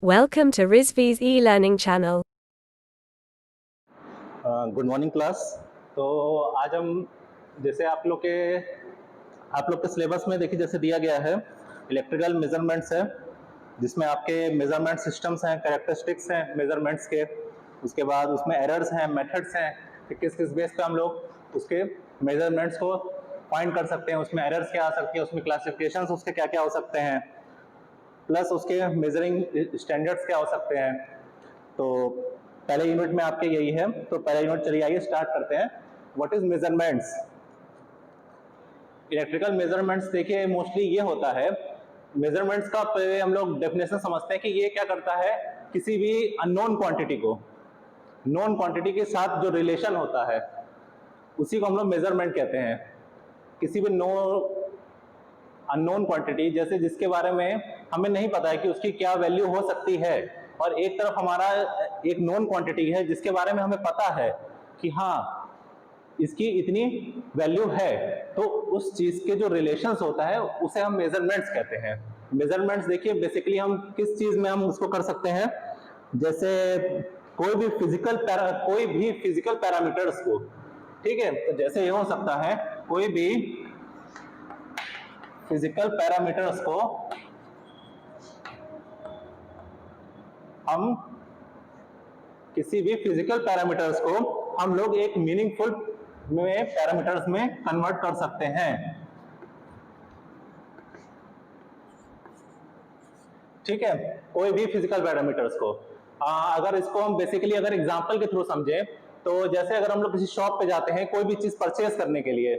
Welcome to Rizvi's e-learning channel. Good morning class. तो आज हम जैसे आप लोग के सिलेबस में देखिए जैसे दिया गया है इलेक्ट्रिकल मेजरमेंट्स है, जिसमें आपके मेजरमेंट सिस्टम्स हैं, कैरेक्टरिस्टिक्स हैं मेजरमेंट्स के, उसके बाद उसमें एरर्स हैं, मेथड्स हैं कि किस किस बेस पे हम लोग उसके मेजरमेंट्स को फाइंड कर सकते हैं, उसमें एरर्स क्या आ सकती है, उसमें क्लासिफिकेशंस उसके क्या क्या हो सकते हैं, प्लस उसके मेजरिंग स्टैंडर्ड्स क्या हो सकते हैं। तो पहले यूनिट में आपके यही है, तो पहले यूनिट चलिए आइए स्टार्ट करते हैं। What is measurements? Electrical measurements देखिए मोस्टली ये होता है, मेजरमेंट्स का पहले हम लोग डेफिनेशन समझते हैं कि ये क्या करता है, किसी भी अननोन क्वांटिटी को नोन क्वांटिटी के साथ जो रिलेशन होता है उसी को हम लोग मेजरमेंट कहते हैं। किसी भी अननोन क्वांटिटी, जैसे जिसके बारे में हमें नहीं पता है कि उसकी क्या वैल्यू हो सकती है, और एक तरफ हमारा एक नोन क्वांटिटी है जिसके बारे में हमें पता है कि हाँ इसकी इतनी वैल्यू है, तो उस चीज के जो रिलेशंस होता है उसे हम मेजरमेंट्स कहते हैं। मेजरमेंट्स देखिए बेसिकली हम किस चीज में हम उसको कर सकते हैं, जैसे कोई भी फिजिकल पैरामीटर्स को, ठीक है, तो जैसे ये हो सकता है कोई भी फिजिकल पैरामीटर्स को हम किसी भी फिजिकल पैरामीटर्स को हम लोग एक मीनिंगफुल में पैरामीटर्स में कन्वर्ट कर सकते हैं। ठीक है, कोई भी फिजिकल पैरामीटर्स को अगर इसको हम बेसिकली अगर एग्जांपल के थ्रू समझे, तो जैसे अगर हम लोग किसी शॉप पे जाते हैं कोई भी चीज परचेज करने के लिए,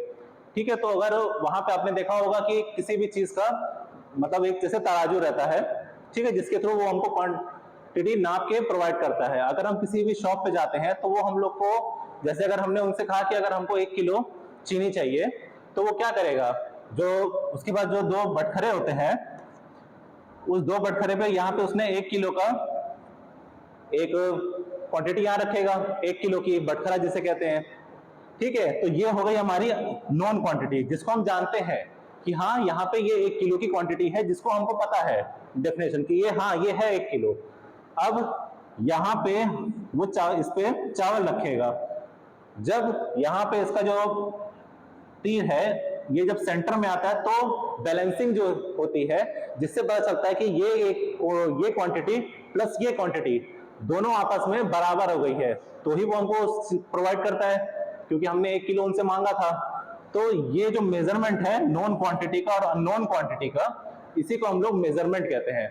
ठीक है, तो अगर वहां पे आपने देखा होगा कि किसी भी चीज का मतलब एक जैसे तराजू रहता है, ठीक है, जिसके थ्रू वो हमको क्वांटिटी नाप के प्रोवाइड करता है। अगर हम किसी भी शॉप पे जाते हैं तो वो हम लोग को, जैसे अगर हमने उनसे कहा कि अगर हमको 1 किलो चीनी चाहिए, तो वो क्या करेगा, जो उसके बाद जो 2 बटखरे होते हैं, उस 2 बटखरे पे यहाँ पे उसने 1 किलो का एक क्वांटिटी यहाँ रखेगा, 1 किलो की बटखरा जिसे कहते हैं। ठीक है, तो ये हो गई हमारी नॉन क्वांटिटी जिसको हम जानते हैं कि हाँ यहाँ पे ये 1 किलो की क्वांटिटी है, जिसको हमको पता है डेफिनेशन की, ये हाँ ये है 1 किलो। अब यहाँ पे वो इस पे चावल रखेगा, जब यहाँ पे इसका जो तीर है ये जब सेंटर में आता है तो बैलेंसिंग जो होती है, जिससे पता चलता है कि ये क्वांटिटी प्लस ये क्वांटिटी दोनों आपस में बराबर हो गई है, तो ही वो हमको प्रोवाइड करता है, क्योंकि हमने 1 किलो उनसे मांगा था। तो ये जो मेजरमेंट है नॉन क्वांटिटी का और अननोन क्वांटिटी का, इसी को हम लोग मेजरमेंट कहते हैं।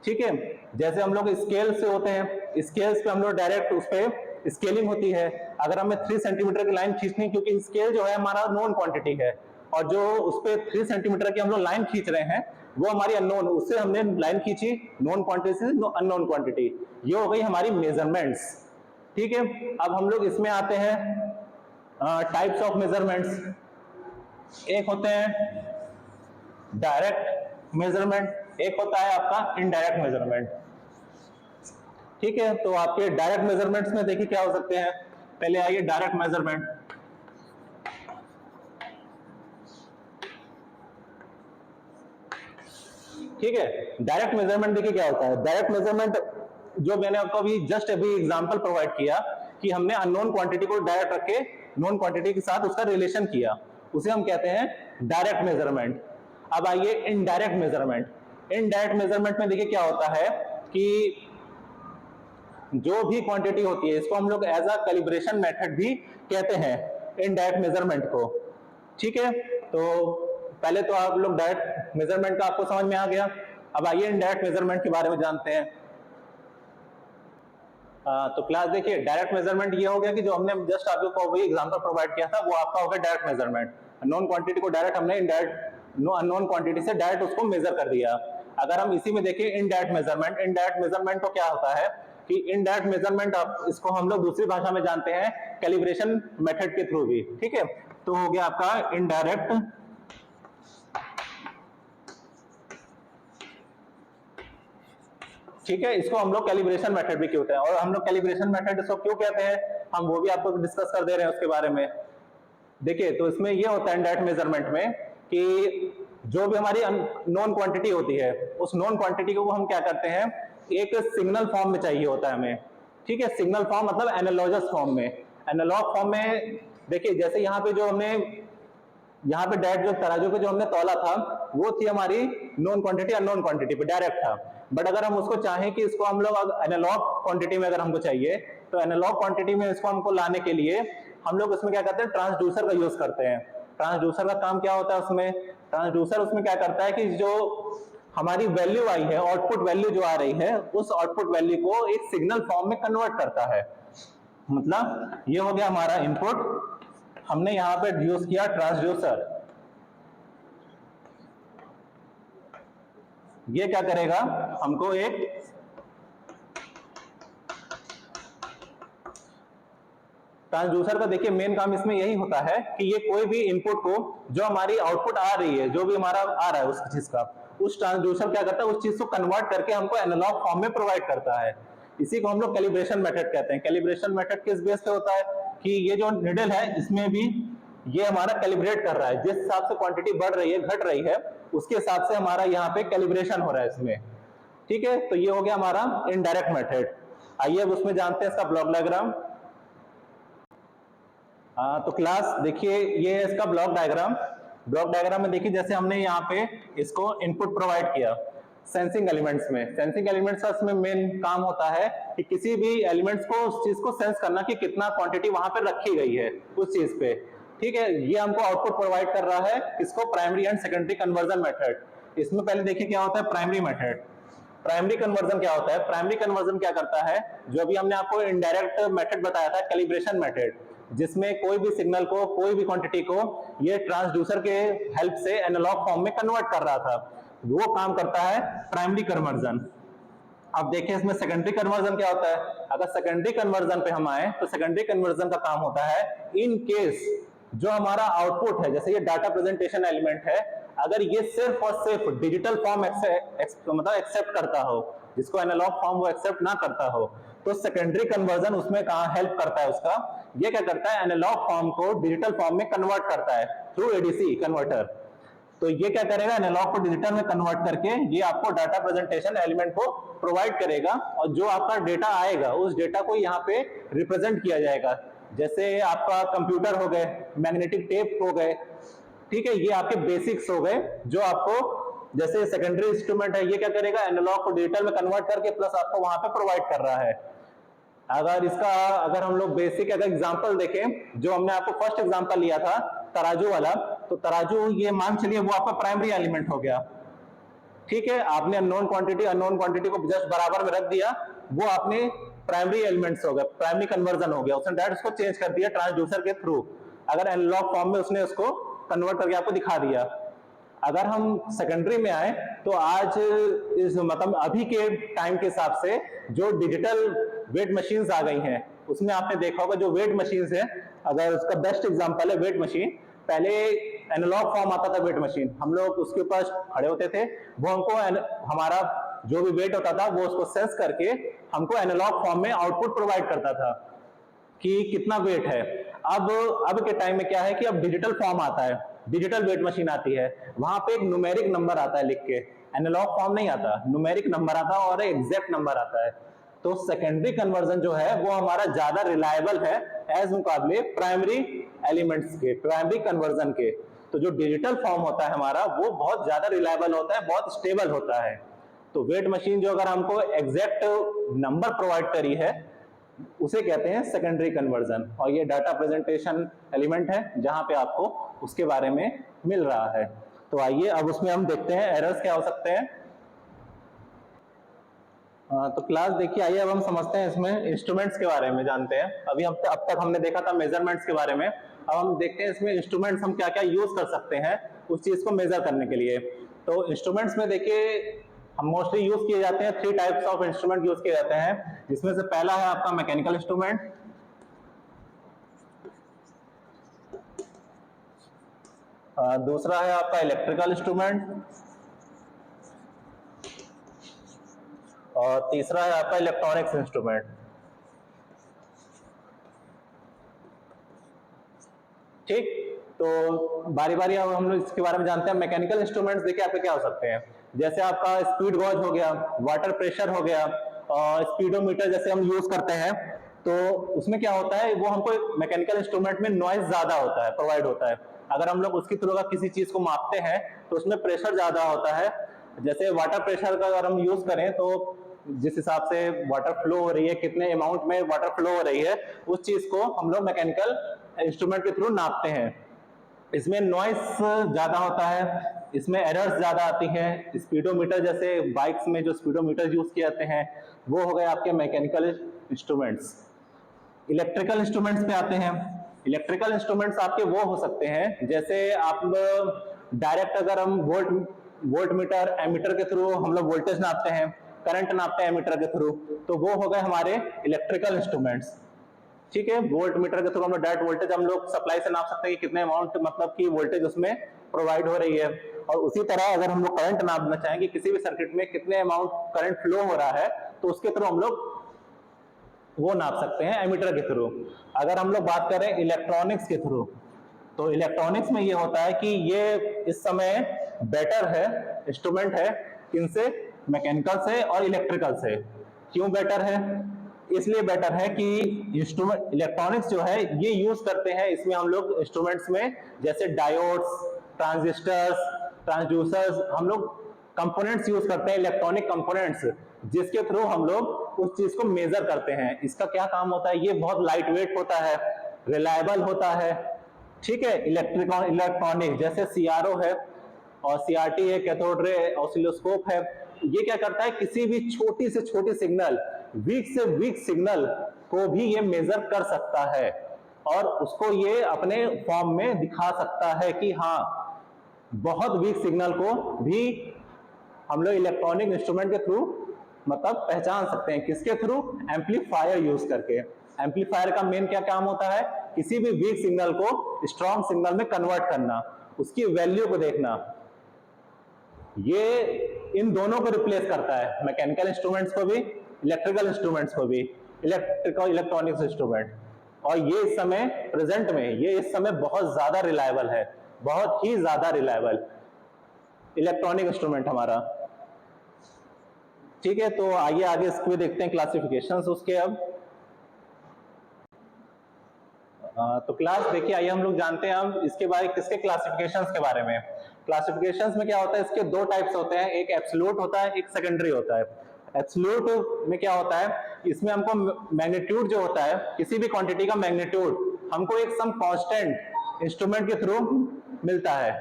ठीक है, जैसे हम लोग स्केल से होते हैं, स्केल्स पे हम लोग डायरेक्ट उस पे स्केलिंग होती है। अगर हमें 3 सेंटीमीटर की लाइन खींचनी, क्योंकि स्केल जो है हमारा नोन क्वांटिटी है, और जो उस पे 3 सेंटीमीटर की हम लोग लाइन खींच रहे हैं वो हमारी अननोन, उससे हमने लाइन खींची नॉन क्वांटिटी से अननोन क्वांटिटी, ये हो गई हमारी मेजरमेंट्स। ठीक है, अब हम लोग इसमें आते हैं टाइप्स ऑफ मेजरमेंट्स। एक होते हैं डायरेक्ट मेजरमेंट, एक होता है आपका इनडायरेक्ट मेजरमेंट। ठीक है, तो आपके डायरेक्ट मेजरमेंट्स में देखिए क्या हो सकते हैं। पहले आइए डायरेक्ट मेजरमेंट। ठीक है, डायरेक्ट मेजरमेंट देखिए क्या होता है। डायरेक्ट मेजरमेंट जो मैंने आपको अभी जस्ट अभी एग्जांपल प्रोवाइड किया कि हमने अननोन क्वांटिटी को डायरेक्ट रख के नॉन क्वांटिटी के साथ उसका रिलेशन किया, उसे हम कहते हैं डायरेक्ट मेजरमेंट। अब आइए इनडायरेक्ट मेजरमेंट। इनडायरेक्ट मेजरमेंट में देखिए क्या होता है कि जो भी क्वांटिटी होती है इसको हम लोग एज अ कैलिब्रेशन मेथड भी कहते हैं इनडायरेक्ट मेजरमेंट को। ठीक है, तो पहले तो आप लोग डायरेक्ट मेजरमेंट का आपको समझ में आ गया। अब आइए इनडायरेक्ट मेजरमेंट के बारे में जानते हैं। तो क्लास देखिए डायरेक्ट मेजरमेंट ये हो गया कि जो हमने जस्ट आप लोग को वही एग्जांपल प्रोवाइड किया था वो आपका हो गया डायरेक्ट मेजरमेंट। नॉन क्वांटिटी को डायरेक्ट हमने इनडायरेक्ट अननोन क्वांटिटी से डायरेक्ट उसको मेजर कर दिया। अगर हम इसी में देखें इनडायरेक्ट मेजरमेंट, इनडायरेक्ट मेजरमेंट को क्या होता है कि इनडायरेक्ट मेजरमेंट इसको हम लोग दूसरी भाषा में जानते हैं कैलिब्रेशन मेथड के थ्रू भी। ठीक है, तो हो गया आपका इनडायरेक्ट ठीक है, इसको हम लोग कैलिब्रेशन मेथड भी कहते हैं। और हम लोग कैलिब्रेशन मेथड इसको क्यों कहते हैं हम वो भी आपको डिस्कस कर दे रहे हैं उसके बारे में। देखिए, तो इसमें ये होता है इनडायरेक्ट मेजरमेंट में कि जो भी हमारी नॉन क्वांटिटी होती है उस नॉन क्वांटिटी को हम क्या करते हैं एक सिग्नल फॉर्म में चाहिए होता है हमें। ठीक है, सिग्नल फॉर्म मतलब एनालॉगस फॉर्म में। एनालॉग फॉर्म में देखिए जैसे यहाँ पे जो हमने यहाँ पे डायरेक्ट जो तराजू पे जो हमने तौला था वो थी हमारी नोन क्वांटिटी अननोन क्वांटिटी पे डायरेक्ट था। बट अगर हम उसको चाहें कि इसको हम लोग एनालॉग क्वांटिटी में अगर हमको चाहिए तो एनालॉग क्वांटिटी में इसको हमको लाने के लिए हम लोग उसमें क्या करते हैं, ट्रांसड्यूसर का यूज करते हैं। ट्रांसड्यूसर का काम क्या होता है उसमें, ट्रांसड्यूसर उसमें क्या करता है कि जो हमारी वैल्यू आई है, आउटपुट वैल्यू जो आ रही है, उस आउटपुट वैल्यू को एक सिग्नल फॉर्म में कन्वर्ट करता है। मतलब ये हो गया हमारा इनपुट, हमने यहां पे यूज किया ट्रांसड्यूसर। ये क्या करेगा, हमको एक ट्रांसड्यूसर का देखिए मेन काम इसमें यही होता है कि ये कोई भी इनपुट को जो हमारी आउटपुट आ रही है, जो भी हमारा आ रहा है उस चीज का, उस ट्रांसड्यूसर क्या करता है, उस चीज को कन्वर्ट करके हमको एनालॉग फॉर्म में प्रोवाइड करता है। इसी को हम लोग कैलिब्रेशन मेथड कहते हैं। कैलिब्रेशन मेथड किस बेस पे होता है कि ये जो निडल है इसमें भी ये हमारा कैलिब्रेट कर रहा है, जिस हिसाब से क्वांटिटी बढ़ रही है घट रही है उसके हिसाब से हमारा यहाँ पे कैलिब्रेशन हो रहा है इसमें। ठीक है, तो ये हो गया हमारा इनडायरेक्ट मेथड। आइए अब उसमें जानते हैं इसका ब्लॉक डायग्राम। तो क्लास देखिए ये है इसका ब्लॉक डायग्राम। ब्लॉक डायग्राम में देखिए जैसे हमने यहाँ पे इसको इनपुट प्रोवाइड किया सेंसिंग एलिमेंट्स में। सेंसिंग एलिमेंट्स का इसमें मेन काम होता है कि किसी भी एलिमेंट्स को उस चीज को सेंस करना कि कितना क्वांटिटी वहां पे रखी गई है उस चीज पे। ठीक है, ये हमको आउटपुट प्रोवाइड कर रहा है इसको primary and secondary conversion method. इसमें पहले देखिए क्या होता है प्राइमरी मेथड। प्राइमरी कन्वर्जन क्या होता है, प्राइमरी कन्वर्जन क्या करता है, जो अभी हमने आपको इनडायरेक्ट मेथड बताया था कैलिब्रेशन मेथड, जिसमें कोई भी सिग्नल को, कोई भी क्वांटिटी को ये ट्रांसड्यूसर के हेल्प से एनालॉग फॉर्म में कन्वर्ट कर रहा था, वो काम करता है प्राइमरी कन्वर्जन। अब देखिए इसमें सेकेंडरी कन्वर्जन क्या होता है। अगर सेकेंडरी कन्वर्जन पे हम आए तो सेकेंडरी कन्वर्जन का काम होता है इन केस जो हमारा आउटपुट है, जैसे ये डाटा प्रेजेंटेशन एलिमेंट है, अगर ये सिर्फ और सिर्फ डिजिटल फॉर्म मतलब एक्सेप्ट करता हो, जिसको एनालॉग फॉर्म वो एक्सेप्ट ना करता हो, तो सेकेंडरी कन्वर्जन उसमें कहाँ हेल्प करता है उसका, ये क्या करता है एनालॉग फॉर्म को डिजिटल फॉर्म में कन्वर्ट करता है थ्रू एडीसी कन्वर्टर। तो ये क्या करेगा, एनालॉग को डिजिटल में कन्वर्ट करके ये आपको डाटा प्रेजेंटेशन एलिमेंट को प्रोवाइड करेगा, और जो आपका डेटा आएगा उस डेटा को यहाँ पे रिप्रेजेंट किया जाएगा। जैसे आपका कंप्यूटर हो गए, मैग्नेटिक टेप हो गए, ठीक है, ये आपके बेसिक्स हो गए जो आपको, जैसे सेकेंडरी इंस्ट्रूमेंट है, ये क्या करेगा एनालॉग को डिजिटल में कन्वर्ट करके प्लस आपको वहां पे प्रोवाइड कर रहा है। अगर हम लोग बेसिक अगर एग्जांपल देखें, जो हमने आपको फर्स्ट एग्जांपल लिया था तराजू वाला, तो तराजू ये मान चलिए वो आपका प्राइमरी एलिमेंट हो गया। ठीक है, आपने अननोन क्वांटिटी को जस्ट बराबर में रख दिया, वो आपने प्राइमरी एलिमेंट्स हो गए, प्राइमरी कन्वर्जन हो गया, उसने डायरेक्ट उसको चेंज कर दिया ट्रांसड्यूसर के थ्रू। अगर एनालॉग फॉर्म में उसने उसको कन्वर्ट करके आपको दिखा दिया। अगर हम सेकेंडरी में आए तो आज इस मतलब अभी के टाइम के हिसाब से जो डिजिटल वेट मशीन्स आ गई हैं, उसमें आपने देखा होगा जो वेट मशीन्स है, अगर उसका बेस्ट एग्जांपल है वेट मशीन। पहले एनालॉग फॉर्म आता था वेट मशीन, हम लोग उसके ऊपर खड़े होते थे, वो हमको हमारा जो भी वेट होता था वो उसको सेंस करके हमको एनालॉग फॉर्म में आउटपुट प्रोवाइड करता था कि कितना वेट है। अब के टाइम में क्या है कि अब डिजिटल फॉर्म आता है, डिजिटल वेट मशीन आती है, वहां पे एक न्यूमेरिक नंबर आता है लिख के, एनालॉग फॉर्म नहीं आता, न्यूमेरिक नंबर आता है और एग्जैक्ट नंबर आता है। तो सेकेंडरी कन्वर्जन जो है वो हमारा ज्यादा रिलायबल है एज मुकाबले प्राइमरी एलिमेंट्स के, प्राइमरी कन्वर्जन के। तो जो डिजिटल फॉर्म होता है हमारा वो बहुत ज्यादा रिलायबल होता है, बहुत स्टेबल होता है। तो वेट मशीन जो अगर हमको एग्जैक्ट नंबर प्रोवाइड करी है उसे कहते हैं सेकेंडरी कन्वर्जन, और ये डाटा प्रेजेंटेशन एलिमेंट है जहां पे आपको उसके बारे में मिल रहा है। तो आइए अब उसमें हम देखते हैं एरर्स क्या हो सकते हैं। तो क्लास देखिए, आइए अब हम समझते हैं इसमें इंस्ट्रूमेंट्स के बारे में जानते हैं। अब तक हमने देखा था मेजरमेंट्स के बारे में, अब हम देखते हैं इसमें इंस्ट्रूमेंट्स हम क्या क्या यूज कर सकते हैं उस चीज को मेजर करने के लिए। तो इंस्ट्रूमेंट्स में देखिए हम मोस्टली यूज किए जाते हैं, 3 टाइप्स ऑफ इंस्ट्रूमेंट यूज किए जाते हैं, जिसमें से पहला है आपका मैकेनिकल इंस्ट्रूमेंट, दूसरा है आपका इलेक्ट्रिकल इंस्ट्रूमेंट, और तीसरा है आपका इलेक्ट्रॉनिक्स इंस्ट्रूमेंट। ठीक, तो बारी बारी अब हम लोग इसके बारे में जानते हैं। मैकेनिकल इंस्ट्रूमेंट्स देखिए आपके क्या हो सकते हैं। जैसे आपका स्पीड गॉज हो गया, वाटर प्रेशर हो गया, और स्पीडोमीटर जैसे हम यूज करते हैं, तो उसमें क्या होता है, वो हमको मैकेनिकल इंस्ट्रूमेंट में नॉइज ज्यादा होता है, प्रोवाइड होता है। अगर हम लोग उसके थ्रू अगर किसी चीज को मापते हैं तो उसमें प्रेशर ज्यादा होता है। जैसे वाटर प्रेशर का अगर हम यूज करें तो जिस हिसाब से वाटर फ्लो हो रही है, कितने अमाउंट में वाटर फ्लो हो रही है, उस चीज को हम लोग मैकेनिकल इंस्ट्रूमेंट के थ्रू नापते हैं। इसमें नॉइस ज्यादा होता है, इसमें एरर्स ज्यादा आती हैं। स्पीडोमीटर जैसे बाइक्स में जो स्पीडोमीटर यूज किए जाते हैं वो हो गए आपके मैकेनिकल इंस्ट्रूमेंट्स। इलेक्ट्रिकल इंस्ट्रूमेंट्स पे आते हैं। इलेक्ट्रिकल इंस्ट्रूमेंट्स आपके वो हो सकते हैं, जैसे आप डायरेक्ट अगर हम वोल्ट मीटर एमीटर के थ्रू हम लोग वोल्टेज नापते हैं, करंट नापते हैं एमीटर के थ्रू, तो वो हो गए हमारे इलेक्ट्रिकल इंस्ट्रूमेंट्स। ठीक है, वोल्ट मीटर के थ्रू हम लोग डायरेक्ट वोल्टेज हम लोग सप्लाई से नाप सकते हैं कि कितने अमाउंट मतलब की वोल्टेज उसमें प्रोवाइड हो रही है। और उसी तरह अगर हम लोग करंट नापना चाहेंगे किसी भी सर्किट में कितने अमाउंट करंट फ्लो हो रहा है, तो उसके थ्रू हम लोग वो नाप सकते हैं एमीटर के थ्रू। अगर हम लोग बात करें इलेक्ट्रॉनिक्स के थ्रू, तो इलेक्ट्रॉनिक्स में ये होता है कि ये इस समय बेटर है इंस्ट्रूमेंट है किनसे, मैकेनिकल से और इलेक्ट्रिकल से। क्यों बेटर है? इसलिए बेटर है कि इंस्ट्रूमेंट इलेक्ट्रॉनिक्स जो है ये यूज करते हैं, इसमें हम लोग इंस्ट्रूमेंट्स में जैसे डायोड्स, ट्रांजिस्टर्स, ट्रांसड्यूसर्स, हम लोग कंपोनेंट्स यूज करते हैं, इलेक्ट्रॉनिक कंपोनेंट्स, जिसके थ्रू हम लोग उस चीज को मेजर करते हैं। इसका क्या काम होता है? ये बहुत लाइट वेट होता है, रिलायबल होता है। ठीक है, इलेक्ट्रॉनिक जैसे सीआरओ है और सीआरटी है, कैथोड रे ऑसिलोस्कोप है। ये क्या करता है, किसी भी छोटी से छोटी सिग्नल, वीक से वीक सिग्नल को भी ये मेजर कर सकता है और उसको ये अपने फॉर्म में दिखा सकता है कि हाँ, बहुत वीक सिग्नल को भी हम लोग इलेक्ट्रॉनिक इंस्ट्रूमेंट के थ्रू मतलब पहचान सकते हैं। किसके थ्रू? एम्पलीफायर यूज करके। एम्पलीफायर का मेन क्या काम होता है? किसी भी वीक सिग्नल को स्ट्रॉन्ग सिग्नल में कन्वर्ट करना, उसकी वैल्यू को देखना। ये इन दोनों को रिप्लेस करता है, मैकेनिकल इंस्ट्रूमेंट्स को भी, इलेक्ट्रिकल इंस्ट्रूमेंट्स को भी, इलेक्ट्रॉनिक्स इंस्ट्रूमेंट। और ये इस समय प्रेजेंट में ये इस समय बहुत ज्यादा रिलायबल है, बहुत ही ज्यादा रिलायबल इलेक्ट्रॉनिक इंस्ट्रूमेंट हमारा। ठीक है, तो आइए आगे इसको देखते हैं क्लासिफिकेशंस उसके। अब तो क्लास देखिए, आइए हम लोग जानते हैं हम इसके बारे किसके क्लासिफिकेशंस के बारे में। क्लासिफिकेशंस में क्या होता है, इसके दो टाइप्स होते हैं, एक एब्सोल्यूट होता है, एक सेकेंडरी होता है। एब्सोल्यूट में क्या होता है, इसमें हमको मैग्नीट्यूड जो होता है, किसी भी क्वांटिटी का मैग्नीट्यूड हमको एक सम कांस्टेंट इंस्ट्रूमेंट के थ्रू मिलता है।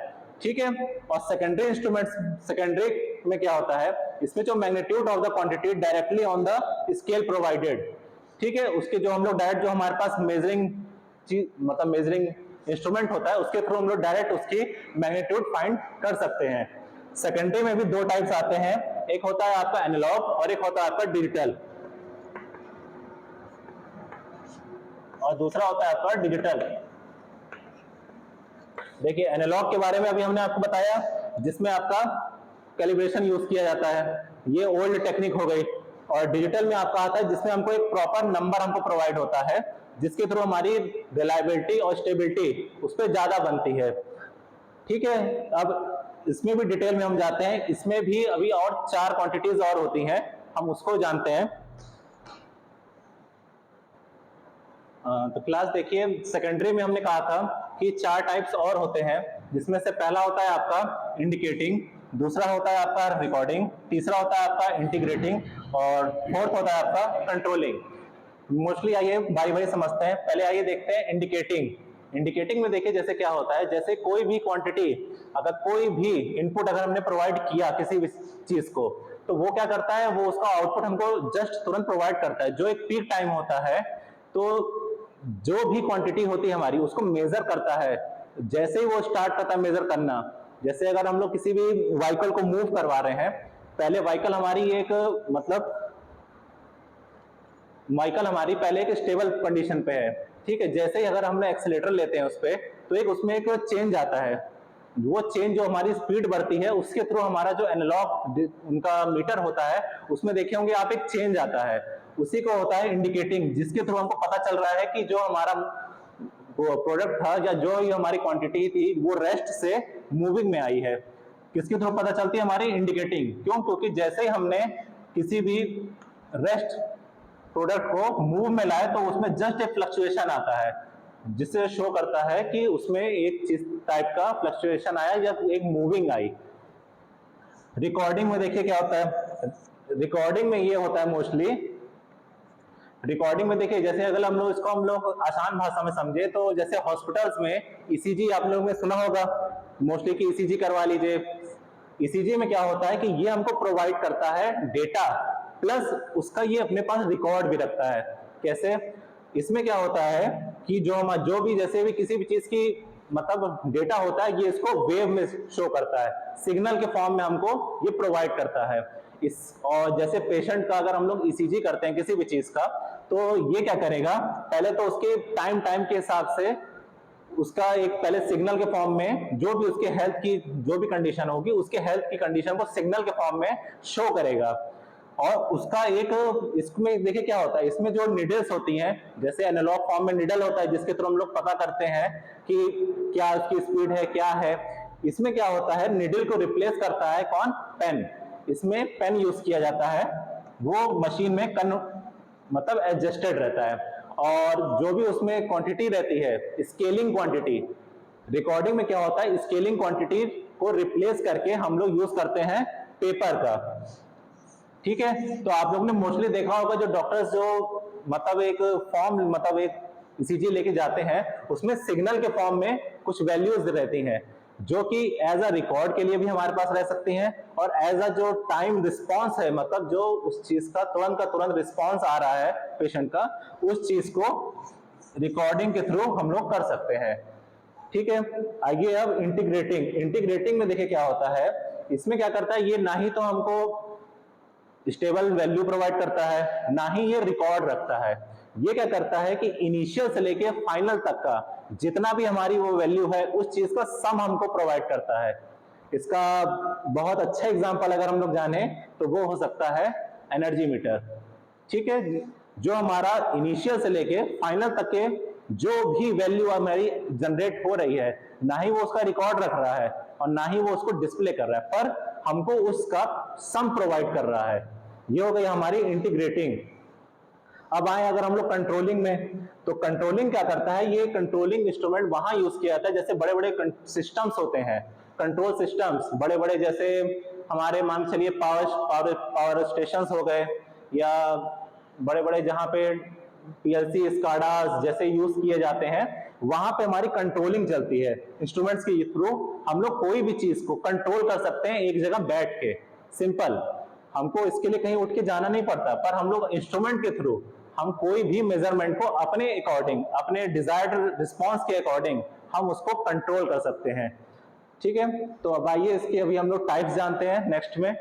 ठीक है, और सेकेंडरी इंस्ट्रूमेंट्स, सेकेंडरी में क्या होता है, इसमें जो magnitude of the quantity directly on the scale provided. ठीक है, उसके जो हम लोग डायरेक्ट जो हमारे पास मेजरिंग मतलब मेजरिंग इंस्ट्रूमेंट होता है, उसके थ्रू हम लोग डायरेक्ट उसकी मैग्नीट्यूड फाइंड कर सकते हैं। सेकेंडरी में भी दो टाइप्स आते हैं, एक होता है आपका एनालॉग और एक होता है आपका डिजिटल, और दूसरा होता है आपका डिजिटल। देखिए, एनालॉग के बारे में अभी हमने आपको बताया, जिसमें आपका कैलिब्रेशन यूज किया जाता है, ये ओल्ड टेक्निक हो गई। और डिजिटल में आपका आता है जिसमें हमको एक प्रॉपर नंबर हमको प्रोवाइड होता है, जिसके थ्रू हमारी रिलायबिलिटी और स्टेबिलिटी उस पर ज्यादा बनती है। ठीक है, अब इसमें भी डिटेल में हम जाते हैं, इसमें भी अभी और 4 क्वांटिटीज और होती हैं, हम उसको जानते हैं। तो क्लास देखिए, सेकेंडरी में हमने कहा था कि 4 टाइप्स और होते हैं, जिसमें से पहला होता है आपका इंडिकेटिंग, दूसरा होता है आपका रिकॉर्डिंग, तीसरा होता है आपका इंटीग्रेटिंग और फोर्थ होता है आपका कंट्रोलिंग। मोस्टली आइए बारी बारी समझते हैं। पहले आइए देखते हैं इंडिकेटिंग। इंडिकेटिंग में देखिए जैसे क्या होता है, जैसे कोई भी क्वांटिटी, अगर कोई भी इनपुट अगर हमने प्रोवाइड किया किसी भी चीज को, तो वो क्या करता है, वो उसका आउटपुट हमको जस्ट तुरंत प्रोवाइड करता है। जो एक पीक टाइम होता है, तो जो भी क्वांटिटी होती है हमारी उसको मेजर करता है। जैसे ही वो स्टार्ट करता है मेजर करना, जैसे अगर हम लोग किसी भी व्हीकल को मूव करवा रहे हैं, पहले व्हीकल हमारी एक मतलब व्हीकल हमारी पहले एक स्टेबल कंडीशन पे है। ठीक है, जैसे ही अगर हमने एक्सीलेटर लेते हैं उस पे, तो एक उसमें एक चेंज आता है, वो चेंज जो हमारी स्पीड बढ़ती है, उसके थ्रू हमारा जो एनालॉग उनका मीटर होता है, उसमें देखे होंगे आप, एक चेंज आता है, उसी को होता है इंडिकेटिंग, जिसके थ्रू हमको पता चल रहा है कि जो हमारा वो प्रोडक्ट था या जो ये हमारी क्वांटिटी थी, वो रेस्ट से मूविंग में आई है। किसके थ्रू पता चलती है? हमारी इंडिकेटिंग। क्यों? क्योंकि जैसे ही हमने किसी भी रेस्ट प्रोडक्ट को मूव में लाए तो उसमें जस्ट एक फ्लक्चुएशन आता है, जिससे शो करता है कि उसमें एक चीज टाइप का फ्लक्चुएशन आया या एक मूविंग आई। रिकॉर्डिंग में देखिए क्या होता है, रिकॉर्डिंग में ये होता है मोस्टली, रिकॉर्डिंग में देखिए जैसे अगर हम लोग आसान भाषा में समझे तो जैसे हॉस्पिटल्स में ईसीजी आप लोगों ने सुना होगा मोस्टली कि ईसीजी करवा लीजिए। ईसीजी में क्या होता है कि ये हमको प्रोवाइड करता है डेटा प्लस उसका ये अपने पास रिकॉर्ड भी रखता है। कैसे? इसमें क्या होता है कि जो भी जैसे भी किसी भी चीज की मतलब डेटा होता है, ये इसको वेव में शो करता है, सिग्नल के फॉर्म में हमको ये प्रोवाइड करता है। और जैसे पेशेंट का अगर हम लोग ईसीजी करते हैं किसी भी चीज का, तो ये क्या करेगा, पहले तो उसके टाइम के हिसाब से उसका एक पहले सिग्नल के फॉर्म में जो भी उसके हेल्थ की जो भी कंडीशन होगी, उसके हेल्थ की कंडीशन को सिग्नल के फॉर्म में शो करेगा। और उसका एक इसमें देखिए क्या होता है, इसमें जो निडल्स होती हैं, जैसे एनालॉग फॉर्म में निडल होता है जिसके थ्रू हम लोग पता करते हैं कि क्या उसकी स्पीड है क्या है। इसमें क्या होता है, निडल को रिप्लेस करता है कौन? पेन। इसमें पेन यूज किया जाता है, वो मशीन में मतलब एडजस्टेड रहता है। और जो भी उसमें क्वांटिटी रहती है, स्केलिंग क्वांटिटी, रिकॉर्डिंग में क्या होता है, स्केलिंग क्वांटिटी को रिप्लेस करके हम लोग यूज करते हैं पेपर का। ठीक है, तो आप लोग ने मोस्टली देखा होगा जो डॉक्टर्स जो मतलब एक फॉर्म मतलब एक ईसीजी लेके जाते हैं, उसमें सिग्नल के फॉर्म में कुछ वैल्यूज रहती हैं जो कि एज अ रिकॉर्ड के लिए भी हमारे पास रह सकती हैं, और एज अ जो टाइम रिस्पॉन्स है, मतलब जो उस चीज का तुरंत रिस्पॉन्स आ रहा है पेशेंट का, उस चीज को रिकॉर्डिंग के थ्रू हम लोग कर सकते हैं। ठीक है, आइए अब इंटीग्रेटिंग में देखिए क्या होता है। इसमें क्या करता है, ये ना ही तो हमको स्टेबल वैल्यू प्रोवाइड करता है, ना ही ये रिकॉर्ड रखता है। ये क्या करता है कि इनिशियल से लेके फाइनल तक का जितना भी हमारी वो वैल्यू है, उस चीज का सम हमको प्रोवाइड करता है। इसका बहुत अच्छा एग्जांपल अगर हम लोग जाने तो वो हो सकता है एनर्जी मीटर। ठीक है, जो हमारा इनिशियल से लेके फाइनल तक के जो भी वैल्यू हमारी जनरेट हो रही है, ना ही वो उसका रिकॉर्ड रख रहा है और ना ही वो उसको डिस्प्ले कर रहा है, पर हमको उसका सम प्रोवाइड कर रहा है। ये हो गई हमारी इंटीग्रेटिंग। अब आए अगर हम लोग कंट्रोलिंग में, तो कंट्रोलिंग क्या करता है, ये कंट्रोलिंग इंस्ट्रूमेंट वहां यूज किया जाता है जैसे बड़े बड़े सिस्टम्स होते हैं, कंट्रोल सिस्टम्स बड़े बड़े, जैसे हमारे मान चलिए पावर स्टेशन हो गए, या बड़े बड़े जहां पे पीएलसी स्काडा जैसे यूज किए जाते हैं, वहां पे हमारी कंट्रोलिंग चलती है। इंस्ट्रूमेंट्स के थ्रू हम लोग कोई भी चीज को कंट्रोल कर सकते हैं एक जगह बैठ के, सिंपल। हमको इसके लिए कहीं उठ के जाना नहीं पड़ता, पर हम लोग इंस्ट्रूमेंट के थ्रू हम कोई भी मेजरमेंट को अपने अकॉर्डिंग, अपने डिजायर्ड रिस्पॉन्स के अकॉर्डिंग हम उसको कंट्रोल कर सकते हैं। ठीक है, तो अब आइए इसके अभी हम लोग टाइप्स जानते हैं नेक्स्ट में।